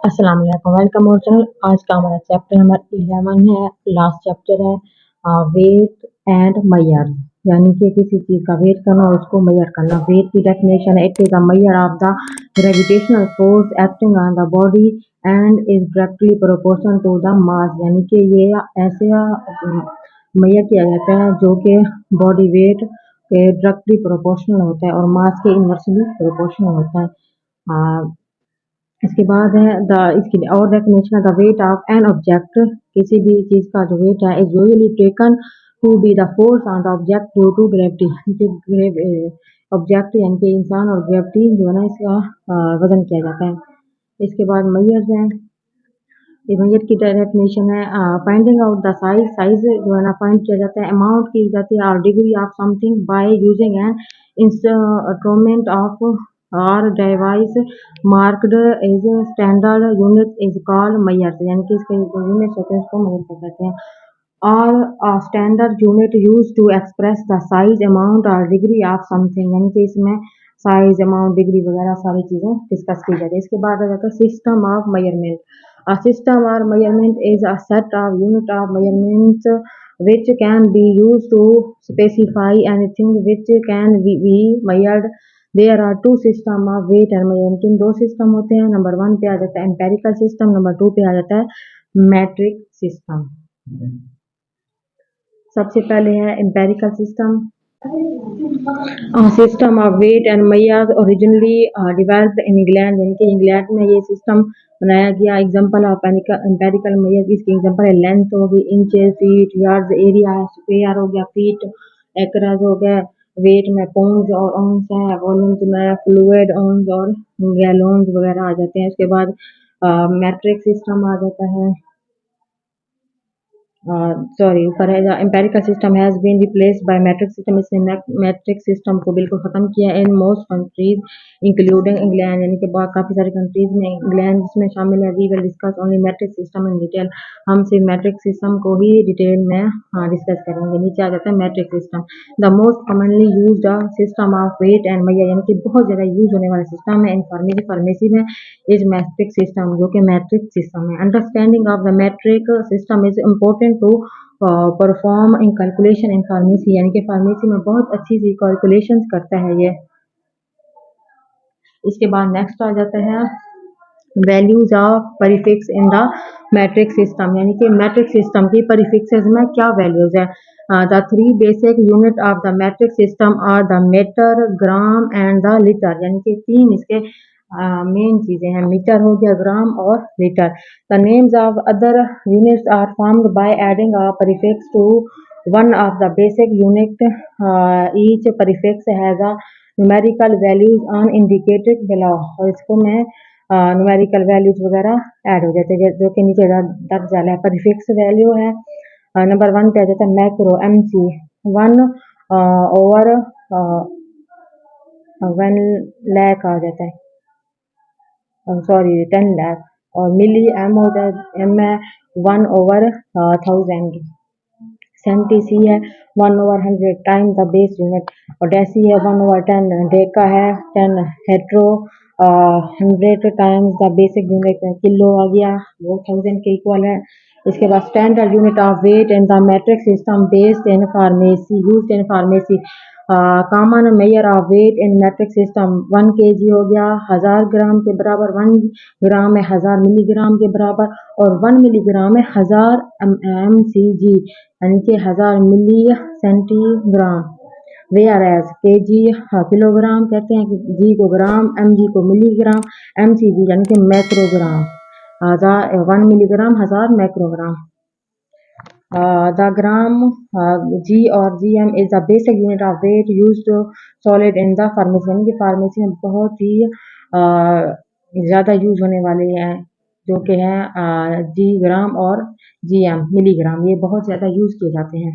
अस्सलाम वालेकुम, वेलकम और चैनल। आज का हमारा चैप्टर नंबर 11 है, लास्ट चैप्टर है। वेट एंड मेजर, यानी कि किसी चीज का वेट करना और उसको मेजर करना। वेट की डेफिनेशन है, it is a measure of the gravitational force acting on the body and is directly proportional to the mass, यानी कि ये ऐसे मेजर किया जाता है जो कि बॉडी वेट के डायरेक्टली प्रोपोर्शनल होता है और मास के इनवर्सली प्रोपोर्शनल होता है। इसके बाद है इसकी और डेफिनेशन है, the weight of an object, किसी भी चीज का जो वेट है is usually taken to be the force on the object due to gravity. Object यानी कि इंसान और ग्रेविटी जो है ना, इसका वजन किया जाता है। इसके बाद मेजर्स हैं। ये मेजर की डेफिनेशन है, finding out the size. Size जो है ना फाइंड किया जाता है, अमाउंट की जाती है और degree of something by using an instrument of or device marked as standard unit is called measure, यानी कि इसके जो यूनिट्स होते हैं उसको मेजर कहते हैं। और standard unit use to express the size amount और डिग्री ऑफ समथिंग, यानी कि इसमें साइज अमाउंट डिग्री वगैरह सारी चीजें डिस्कस की जाती है। इसके बाद आ जाता है system of measurement. A system or measurement is a set of unit of measurements which can be used to specify anything which can be measured. There are two system of weight and measurement. इन दो system होते हैं। Number 1 पे आ जाता है empirical system, number 2 पे आ जाता है metric system. सबसे पहले है empirical system. System of weight and measure originally developed in England, यानी कि इंग्लैंड में ये सिस्टम बनाया गया। एग्जांपल ऑफ एम्पेरिकल मेजर, इसकी एग्जांपल है लेंथ होगी इंचेस, फीट, यार्ड्स, एरिया है स्क्वायर हो गया, फीट एकड़ज हो गया, वेट में पाउंड्स और ऑन्स है, वॉल्यूम्स में फ्लूइड ऑन्स और गैलोन्स वगैरह आ जाते हैं। उसके बाद मैट्रिक सिस्टम आ जाता है। ऊपर है empirical system has been replaced by metric system. इसने मैट्रिक सिस्टम को बिल्कुल खत्म किया in most countries including England, यानी कि काफी सारी कंट्रीज में इंग्लैंड जिसमें शामिल है। We will discuss only metric system in detail. हम सिर्फ मैट्रिक सिस्टम को ही डिटेल में डिस्कस करेंगे। नीचे आ जाता है metric system. The most commonly used system of weight and measure, यानी कि बहुत ज्यादा यूज होने वाला सिस्टम है इन फार्मेसी में इज मैट्रिक सिस्टम, जो कि मैट्रिक सिस्टम है। Understanding of the metric system is important to perform in calculation in pharmacy, यानी कि फार्मेसी में बहुत अच्छी सी कैलकुलेशन करता है ये। इसके बाद नेक्स्ट आ जाता है values of prefix in the metric system, यानी कि मैट्रिक सिस्टम की परिफिक्सेस में क्या वैल्यूज है। The three basic unit of the metric system are the meter, gram and the liter, यानी कि तीन इसके मेन चीजें हैं, मीटर हो गया, ग्राम और liter. The names of other units are formed by adding a prefix to one of the basic unit. Each prefix has a numerical values on indicated below, और इसको मैं न्यूमेरिकल वैल्यूज वगैरह add हो जाते हैं जो कि नीचे दर्ज जाता है। प्रीफिक्स वैल्यू है नंबर 1 पे आ जाता है मैक्रो MC 1 ओवर 1 लाख आ जाता है, सॉरी 10 लाख। और मिली M होता है, M है 1 ओवर 1000। सेंटी C है 1 over 100 time the base unit. और डेसी है 1 ओवर 10। डेका है 10। हेट्रो 100 times the basic unit. Kilo आ गया वो 1000 के इक्वल है। इसके बाद standard unit of weight in the metric system based in pharmacy used in pharmacy. Common measure of weight in matric system 1 kg हो गया 1000 ग्राम के बराबर, 1 ग्राम है 1000 मिलीग्राम के बराबर, और 1 मिलीग्राम है 1000 mcg, यानी कि 1000 मिली सेंटीग्राम। वेयर एज के जी किलोग्राम कहते हैं, जी को ग्राम, mg को मिलीग्राम, mcg यानी कि microgram. 1 milligram 1000 microgram. The gram G और GM is the basic unit of weight used solid in the pharmacy, यानी कि फार्मेसी में बहुत ही ज़्यादा यूज होने वाले हैं जो कि हैं G ग्राम और GM मिलीग्राम, ये बहुत ज़्यादा यूज किए जाते हैं।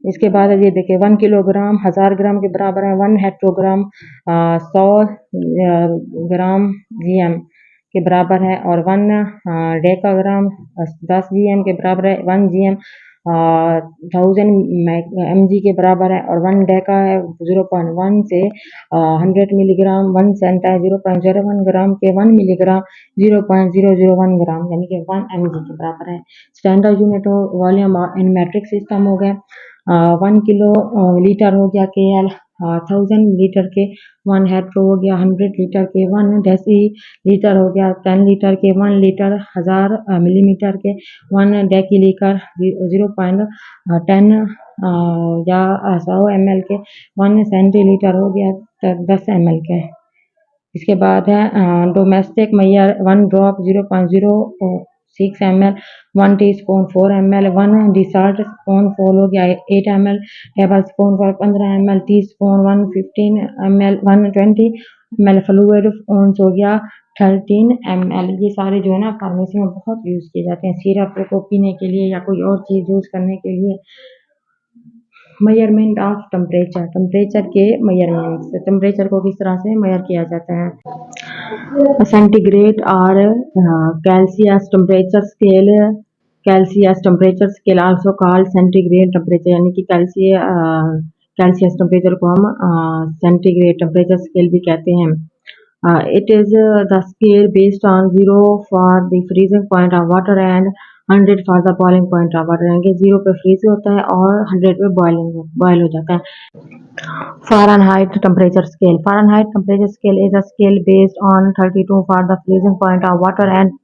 इसके बाद ये देखिए 1 किलोग्राम 1000 ग्राम के बराबर है, 1 हेक्टोग्राम 100 ग्राम GM के बराबर है, और 1 डेकाग्राम 10 GM के बराबर है, 1 GM 1000 mg के बराबर है, और 1 डेका है 0.1 से 100 मिलीग्राम, 1 सेंट है 0.01 ग्राम के 1 मिलीग्राम 0.001 ग्राम यानी कि 1 mg के बराबर है। स्टैंडर्ड यूनिट वॉल्यूम इन मैट्रिक सिस्टम हो गया, 1 किलो लीटर हो गया KL, 1000 लीटर के 1 हेक्टो हो गया, 100 लीटर के 1 डेसी लीटर हो गया, 10 लीटर के 1 लीटर, 1000 मिलीमीटर के 1 डेकी लीटर, 0.10 या 100 ml के 1 सेंटीलीटर हो गया, 10 ml के। इसके बाद है domestic measure 1 drop 0.06 ml, 1 teaspoon 4 ml, 1 dessert spoon full हो गया 8 ml, table spoon full 15 ml, teaspoon 115 ml, 120 ml fluid ounce हो गया 13 ml। ये सारे जो है ना फार्मेसी में बहुत यूज़ किए जाते हैं सिरप को पीने के लिए या कोई और चीज़ यूज़ करने के लिए। मेजरमेंट ऑफ टेम्परेचर, टेम्परेचर के मेजरमेंट, टेम्परेचर को किस तरह से मेजर किया जाता है। सेंटीग्रेड और Celsius temperature scale, Celsius temperature scale also called centigrade temperature, यानी कि कैल्सियस टेम्परेचर को हम सेंटीग्रेड टेम्परेचर स्केल भी कहते हैं। It is the scale based on 0 for the freezing point of water and 100 for the boiling point of water, यानी कि 0 पे फ्रीज होता है और 100 पे बॉयल हो जाता है। Fahrenheit temperature scale, Fahrenheit temperature scale is a scale based on 32 for the freezing point of water and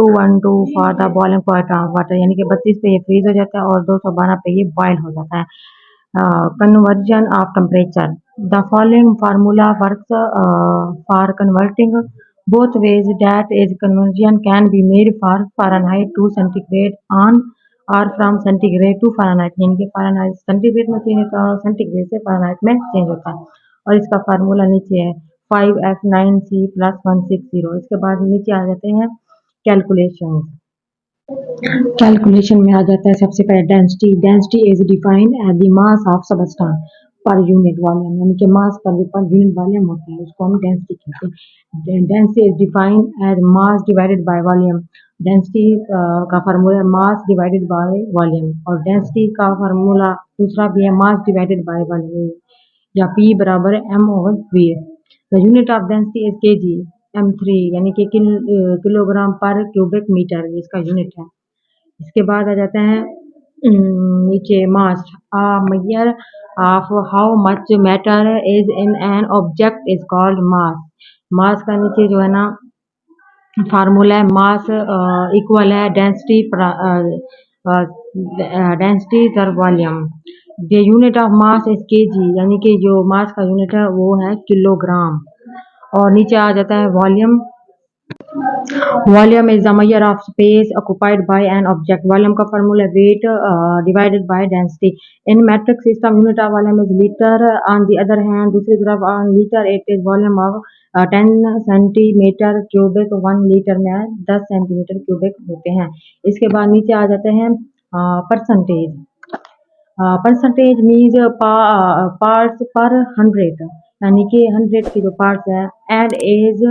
212 for the boiling point of water, यानी कि 32 पे ये फ्रीज हो जाता है और 212 पे ये बॉयल हो जाता है। Conversion of temperature, the following formula works for converting both ways, that is conversion can be made for Fahrenheit to centigrade on और फ्रॉम सेंटीग्रेड टू फ़ारेनहाइट, यानी कि फ़ारेनहाइट सेंटीग्रेड में चेंज होता है और सेंटीग्रेड से फ़ारेनहाइट में change होता है। और इसका फार्मूला नीचे है 5F9C + 160। इसके बाद नीचे आ जाते हैं कैलकुलेशन। कैलकुलेशन में आ जाता है सबसे पहले density, density is defined as the mass of substance per unit volume, यानी कि मास पर यूनिट वॉल्यूम होता है उसको हम डेंसिटी कहते हैं। Density is defined as mass divided by volume, density का formula mass divided by volume, और डेंसिटी का फार्मूला दूसरा भी है मास डिवाइडेड बाय वॉल्यूम, या P बराबर m/v। The unit of density is kg, m3 यानी कि किलोग्राम पर क्यूबिक मीटर, इसका यूनिट है। इसके बाद आ जाते हैं नीचे mass, measure of how much matter is in an object is called mass. Mass का नीचे जो है ना फार्मूला है मास इक्वल है डेंसिटी पर volume. The unit of mass is KG, यानी कि जो मास का यूनिट है वो है किलोग्राम। और नीचे आ जाता है volume, volume is the measure of space occupied by an object, volume का formula weight divided by density. In matric system unit of volume is litre, on the other hand दूसरी तरफ on litre it is volume of 10 centimetre cubic, 1 litre में 10 centimetre cubic होते हैं। इसके बाद नीचे आ जाते हैं परसेंटेज, परसेंटेज मीन्स पार्ट्स पर 100, यानी कि 100 के जो पार्ट्स हैं, and is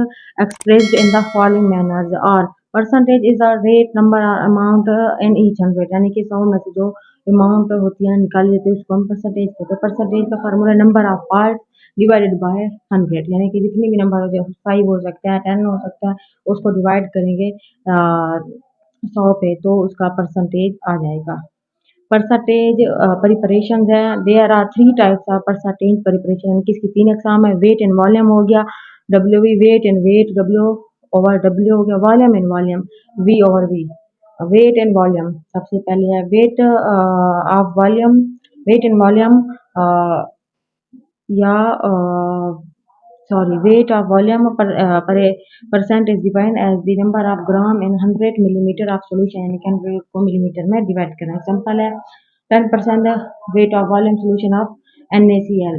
expressed in the following manners, और percentage is the rate number amount in each 100, यानी कि 100 में से जो अमाउंट होती है निकाली जाती है उसको हम परसेंटेज कहते हैं। परसेंटेज का formula number of part divided by 100, यानी कि जितनी भी नंबर हो जाए 5 हो सकता है 10 हो सकता है, उसको डिवाइड करेंगे 100 पे तो उसका परसेंटेज आ जाएगा। परसेंटेज प्रिपरेशन है, there are 3 types of percentage preparation, किसकी 3 अकसाम है। वेट एंड वॉल्यूम हो गया, WV wait and wait, W/W हो गया, volume and volume, V/V। Weight and volume सबसे पहले है weight of volume, weight and volume या weight of volume percent is defined as the number of gram in 100 millimeter of solution, यानी कि 100 को millimetre में डिवाइड करना है। सिंपल है। 10% weight of volume solution of NaCl,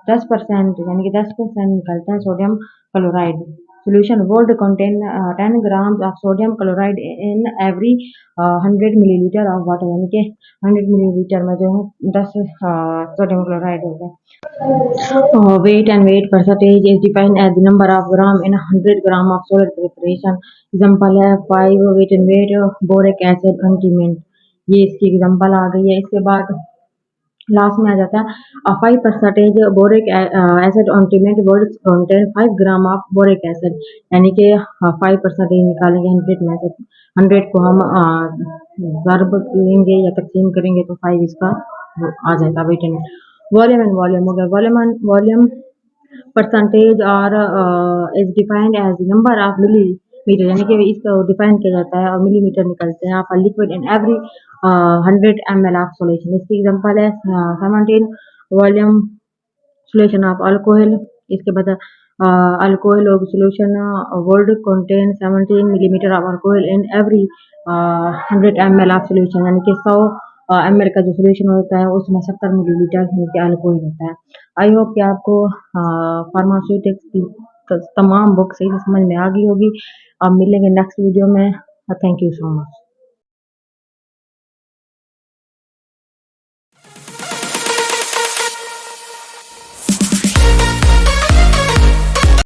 10% यानी कि 10% निकलता है sodium chloride. solution would contain 10 grams of sodium chloride in every 100 milliliter of water, यानी कि 100 मिलीलीटर में जो है 10 सोडियम क्लोराइड होगा। Weight and weight percentage is defined as the number of gram in 100 gram of solid preparation। Example है 5 weight and weight boric acid ointment, ये इसकी example आ गई है। इसके बाद लास्ट में आ जाता है 5% boric acid on treatment word contain 5 gram of boric acid, यानी कि 5% निकालेंगे 100 में से, 100 को हम ज़र्ब लेंगे या तकसीम करेंगे तो 5 इसका आ जाएगा weight and volume and volume हो गया। वॉल्यूम एंड वॉल्यूम परसेंटेज और is defined as number of millimeter, यानी कि इसको डिफाइन किया जाता है और मिलीमीटर निकलते हैं of liquid in every 100 ml of solution. इसकी एग्जांपल है 17 वॉल्यूम solution of alcohol। इसके बाद alcohol of solution would contain 17 millimeter of alcohol in every 100 ml of solution, यानी कि 100 ml का जो सोल्यूशन होता है उसमें 70 मिलीलीटर यानी कि अल्कोहल होता है। आई होप कि आपको फार्मास्यूटिक्स की तमाम बुक सही से समझ में आ गई होगी। अब मिलेंगे नेक्स्ट वीडियो में। Thank you so much.